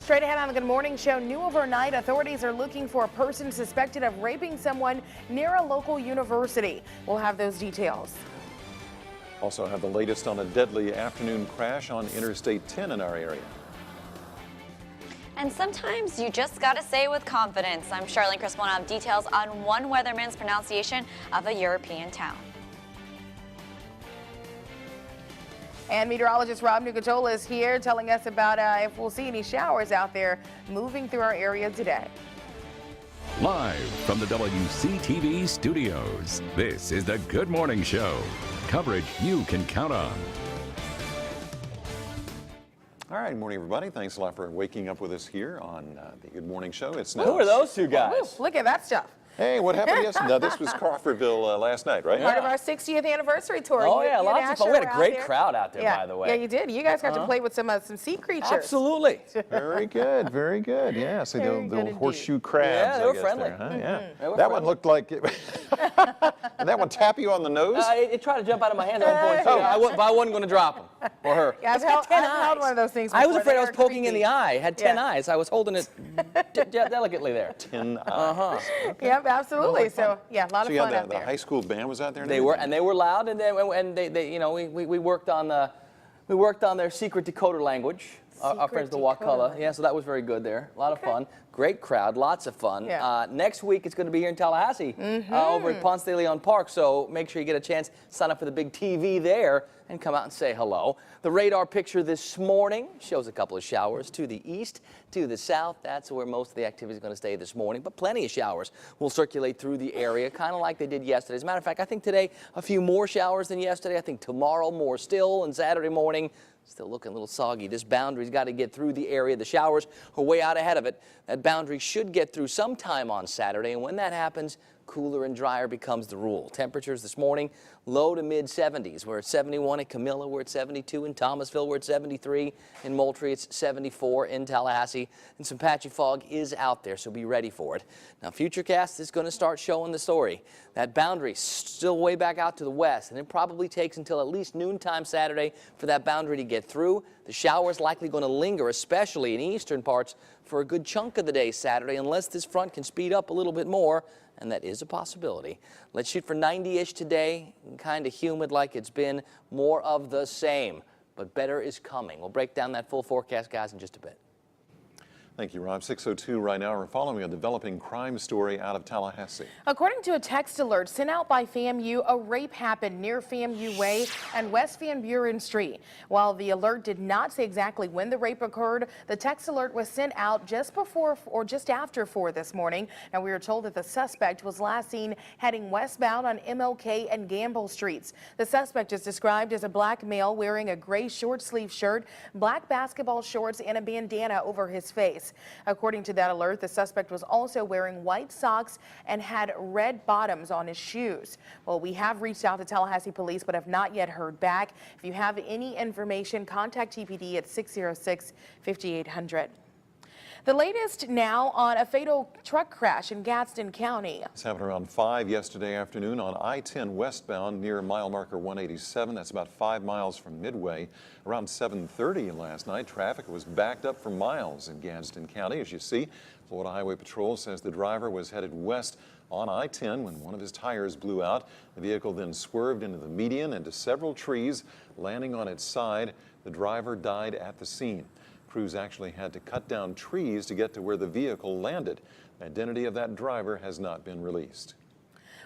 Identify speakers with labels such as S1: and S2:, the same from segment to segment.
S1: Straight ahead on the Good Morning Show, new overnight, authorities are looking for a person suspected of raping someone near a local university. We'll have those details.
S2: Also have the latest on a deadly afternoon crash on Interstate 10 in our area.
S3: And sometimes you just gotta say with confidence. I'm Charlene Crispin. I have details on one weatherman's pronunciation of a European town.
S1: And meteorologist Rob Nucatola is here telling us about if we'll see any showers out there moving through our area today.
S4: Live from the WCTV studios, this is the Good Morning Show. Coverage you can count on.
S2: All right, morning everybody. Thanks a lot for waking up with us here on the Good Morning Show. It's now.
S5: Who are those two guys?
S1: Ooh, look at that stuff.
S2: Hey, what happened yesterday? No, this was Crawfordville last night, right?
S1: Part of our 60th anniversary tour.
S5: Oh,
S1: You
S5: yeah,
S1: and
S5: lots of
S1: Asher
S5: fun. We had
S1: were
S5: a
S1: out
S5: great
S1: there.
S5: crowd out there, by the way.
S1: Yeah, you did. You guys got to play with some sea creatures.
S5: Absolutely.
S2: Very good, very good. Yeah, so
S1: Very
S2: the
S1: good
S2: horseshoe crabs.
S5: Yeah, they
S2: I
S5: were
S2: guess,
S5: friendly.
S2: there, huh? Yeah.
S5: They were
S2: That
S5: friendly.
S2: one looked like it. Did that one tap you on the nose?
S5: It tried to jump out of my hand at one point, too. But I wasn't going to drop him or her.
S1: Yeah, I've held one of those things
S5: I was
S1: before.
S5: afraid
S1: They
S5: I was
S1: are
S5: poking in the
S1: creepy.
S5: eye. It had 10
S1: Yeah.
S5: eyes. I was holding it delicately there.
S2: 10 eyes.
S5: Uh-huh.
S1: Yep, absolutely. So, yeah, a lot
S2: So
S1: of
S2: you
S1: fun
S2: had
S1: out
S2: the
S1: there.
S2: high school band was out there?
S5: They were loud, and they you know, we worked on their secret decoder language. Our friends, the
S1: Secret
S5: Wakala.
S1: decoder.
S5: Yeah, so that was very good there. A lot of fun. Great crowd, lots of fun.
S1: Yeah.
S5: Next week, it's going to be here in Tallahassee over at Ponce de Leon Park. So make sure you get a chance, sign up for the big TV there, and come out and say hello. The radar picture this morning shows a couple of showers to the east, to the south. That's where most of the activity is going to stay this morning, but plenty of showers will circulate through the area, kind of like they did yesterday. As a matter of fact, I think today a few more showers than yesterday. I think tomorrow more still, and Saturday morning still looking a little soggy. This boundary's got to get through the area. The showers are way out ahead of it. That boundary should get through sometime on Saturday, and when that happens, cooler and drier becomes the rule. Temperatures this morning, low to mid 70s. We're at 71 at Camilla. We're at 72 in Thomasville. We're at 73 in Moultrie. It's 74 in Tallahassee. And some patchy fog is out there, so be ready for it. Now, Futurecast is going to start showing the story. That boundary still way back out to the west, and it probably takes until at least noontime Saturday for that boundary to get through. The showers likely going to linger, especially in eastern parts, for a good chunk of the day Saturday, unless this front can speed up a little bit more. And that is a possibility. Let's shoot for 90-ish today, kind of humid like it's been, more of the same, but better is coming. We'll break down that full forecast, guys, in just a bit.
S2: Thank you, Rob. 6:02 right now. We're following a developing crime story out of Tallahassee.
S1: According to a text alert sent out by FAMU, a rape happened near FAMU Way and West Van Buren Street. While the alert did not say exactly when the rape occurred, the text alert was sent out just before or just after 4 this morning. And we were told that the suspect was last seen heading westbound on MLK and Gamble Streets. The suspect is described as a black male wearing a gray short sleeve shirt, black basketball shorts, and a bandana over his face. According to that alert, the suspect was also wearing white socks and had red bottoms on his shoes. Well, we have reached out to Tallahassee Police but have not yet heard back. If you have any information, contact TPD at 606-5800. The latest now on a fatal truck crash in Gadsden County.
S2: This happened around 5 yesterday afternoon on I-10 westbound near mile marker 187. That's about 5 miles from Midway. Around 7:30 last night, traffic was backed up for miles in Gadsden County. As you see, Florida Highway Patrol says the driver was headed west on I-10 when one of his tires blew out. The vehicle then swerved into the median and into several trees, landing on its side. The driver died at the scene. Crews actually had to cut down trees to get to where the vehicle landed. The identity of that driver has not been released.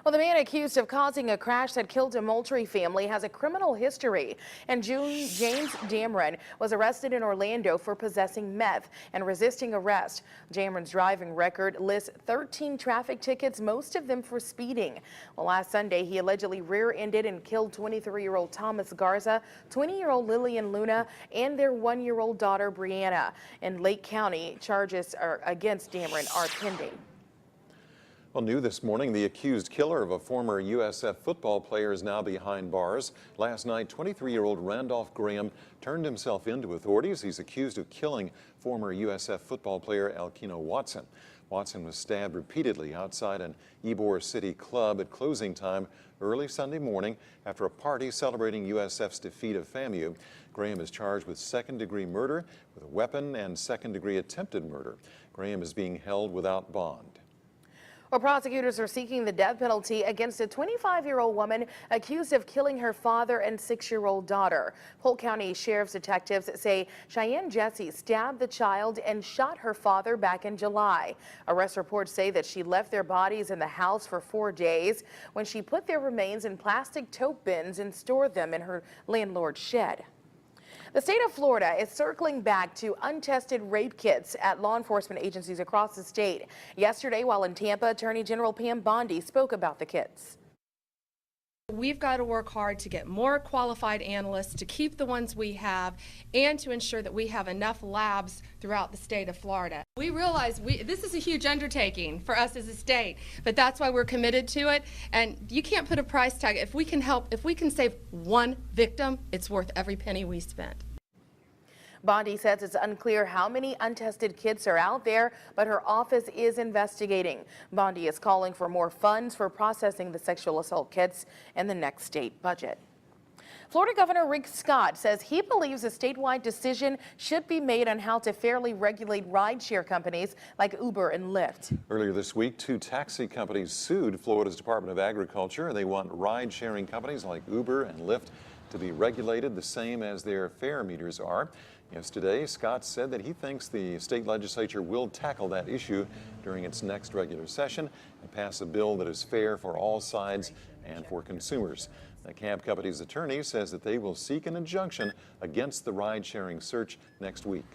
S1: Well, the man accused of causing a crash that killed a Moultrie family has a criminal history. In June, James Dameron was arrested in Orlando for possessing meth and resisting arrest. Dameron's driving record lists 13 traffic tickets, most of them for speeding. Well, last Sunday, he allegedly rear-ended and killed 23-year-old Thomas Garza, 20-year-old Lillian Luna, and their 1-year-old daughter, Brianna. In Lake County, charges against Dameron are pending.
S2: Well, new this morning, the accused killer of a former USF football player is now behind bars. Last night, 23-year-old Randolph Graham turned himself in to authorities. He's accused of killing former USF football player Elkino Watson. Watson was stabbed repeatedly outside an Ybor City club at closing time early Sunday morning after a party celebrating USF's defeat of FAMU. Graham is charged with second-degree murder with a weapon and second-degree attempted murder. Graham is being held without bond.
S1: Well, prosecutors are seeking the death penalty against a 25-year-old woman accused of killing her father and 6-year-old daughter. Polk County Sheriff's detectives say Cheyenne Jesse stabbed the child and shot her father back in July. Arrest reports say that she left their bodies in the house for 4 days when she put their remains in plastic tote bins and stored them in her landlord's shed. The state of Florida is circling back to untested rape kits at law enforcement agencies across the state. Yesterday, while in Tampa, Attorney General Pam Bondi spoke about the kits.
S6: We've got to work hard to get more qualified analysts, to keep the ones we have, and to ensure that we have enough labs throughout the state of Florida. We realize this is a huge undertaking for us as a state, but that's why we're committed to it. And you can't put a price tag. If we can help, if we can save one victim, it's worth every penny we spent.
S1: Bondi says it's unclear how many untested kits are out there, but her office is investigating. Bondi is calling for more funds for processing the sexual assault kits in the next state budget. Florida Governor Rick Scott says he believes a statewide decision should be made on how to fairly regulate rideshare companies like Uber and Lyft.
S2: Earlier this week, 2 taxi companies sued Florida's Department of Agriculture. They want ride-sharing companies like Uber and Lyft to be regulated the same as their fare meters are. Yesterday, Scott said that he thinks the state legislature will tackle that issue during its next regular session and pass a bill that is fair for all sides and for consumers. The cab company's attorney says that they will seek an injunction against the ride-sharing search next week.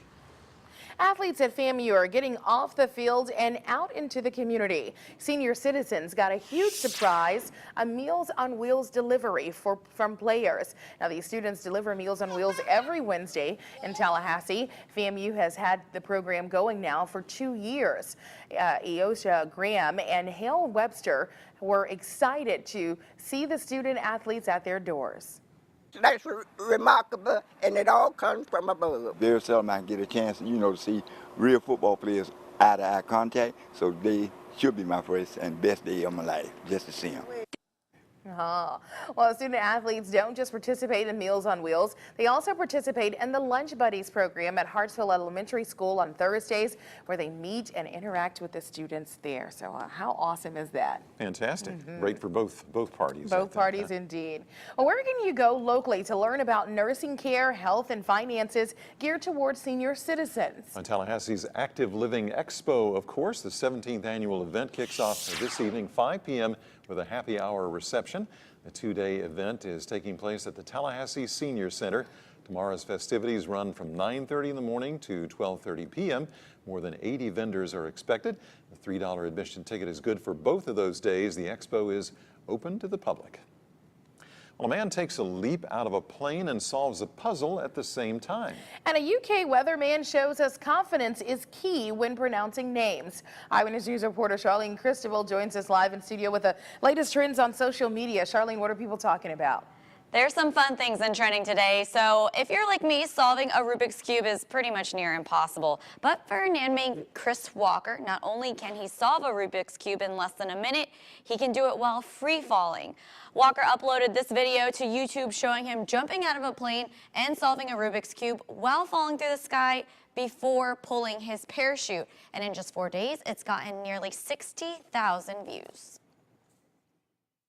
S1: Athletes at FAMU are getting off the field and out into the community. Senior citizens got a huge surprise, a Meals on Wheels delivery from players. Now, these students deliver Meals on Wheels every Wednesday in Tallahassee. FAMU has had the program going now for 2 years. Eosha Graham and Hale Webster were excited to see the student athletes at their doors.
S7: That's remarkable, and it all comes from above.
S8: Very seldom I get a chance, to see real football players eye-to-eye contact, so they should be my first and best day of my life, just to see them.
S1: Well, student athletes don't just participate in Meals on Wheels. They also participate in the Lunch Buddies program at Hartsville Elementary School on Thursdays, where they meet and interact with the students there. So how awesome is that?
S2: Fantastic. Great for both parties.
S1: Both parties, indeed. Well, where can you go locally to learn about nursing care, health, and finances geared towards senior citizens?
S2: Tallahassee's Active Living Expo, of course, the 17th annual event kicks off this evening, 5 p.m. with a happy hour reception. The 2-day event is taking place at the Tallahassee Senior Center. Tomorrow's festivities run from 9:30 in the morning to 12:30 p.m. More than 80 vendors are expected. The $3 admission ticket is good for both of those days. The expo is open to the public. Well, a man takes a leap out of a plane and solves a puzzle at the same time.
S1: And a UK weatherman shows us confidence is key when pronouncing names. Eyewitness News reporter Charlene Christabel joins us live in studio with the latest trends on social media. Charlene, what are people talking about?
S3: There's some fun things in trending today, so if you're like me, solving a Rubik's Cube is pretty much near impossible. But for a man named Chris Walker, not only can he solve a Rubik's Cube in less than a minute, he can do it while free falling. Walker uploaded this video to YouTube showing him jumping out of a plane and solving a Rubik's Cube while falling through the sky before pulling his parachute. And in just 4 days, it's gotten nearly 60,000 views.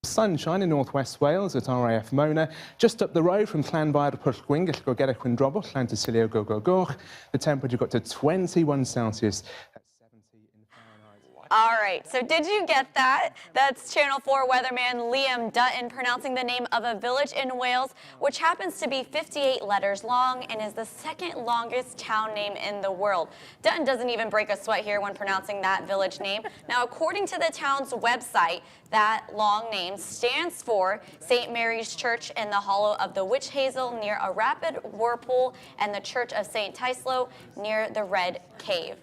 S9: Sunshine in northwest Wales at RAF Mona, just up the road from Llanfair Pwllgwyn, gallwch Gorgedwch Windrobwll, Llantysilio Gogogoch. The temperature got to 21 Celsius. That's 70 in Fahrenheit.
S3: All right, so did you get that? That's Channel 4 weatherman Liam Dutton pronouncing the name of a village in Wales, which happens to be 58 letters long and is the second longest town name in the world. Dutton doesn't even break a sweat here when pronouncing that village name. Now, according to the town's website, that long name stands for St. Mary's Church in the Hollow of the Witch Hazel near a rapid whirlpool and the Church of St. Tislo near the Red Cave.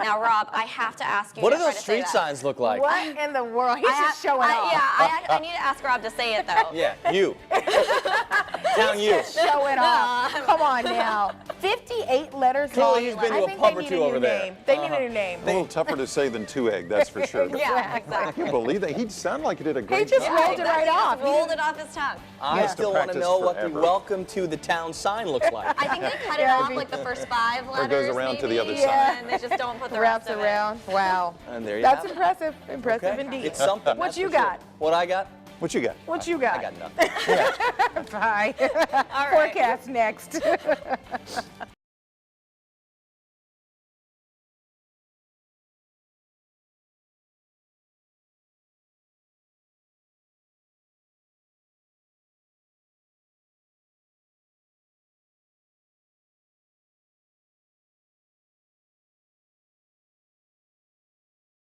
S3: Now, Rob, I have to ask you.
S5: What do those street signs look like?
S1: What in the world? He's just showing off.
S3: Yeah, I need to ask Rob to say it, though.
S5: Yeah, you. Town you.
S1: Showing off. Come on now. 58 letters
S5: Clearly
S1: long.
S5: he's been to
S1: I
S5: a
S1: think
S5: pub
S1: they
S5: or
S1: need
S5: two
S1: a new
S5: over there.
S1: name. They need a new name.
S2: A little tougher to say than 2 egg, that's for sure.
S3: Yeah,
S2: I
S3: exactly.
S2: can't believe that. He sounded like he did a great
S1: just
S2: job.
S1: rolled it right off.
S3: Just rolled it off his tongue.
S5: I
S2: has to
S5: still want to
S2: practice
S5: know what the
S2: forever.
S5: welcome to the town sign looks like.
S3: I think they cut it
S1: Yeah,
S3: off
S1: maybe.
S3: like the first 5 letters.
S2: Or goes around to the other
S3: maybe,
S2: side.
S3: And they just don't put the
S1: Wraps
S3: rest of
S1: around. Wow.
S5: And there you
S1: That's
S5: have it.
S1: impressive. Impressive
S5: Okay.
S1: indeed.
S5: It's something.
S1: What
S5: that's
S1: you
S5: for sure.
S1: got?
S5: What I got?
S2: What you got?
S1: What you got?
S5: I got nothing.
S1: Bye.
S3: All right.
S1: Forecast next.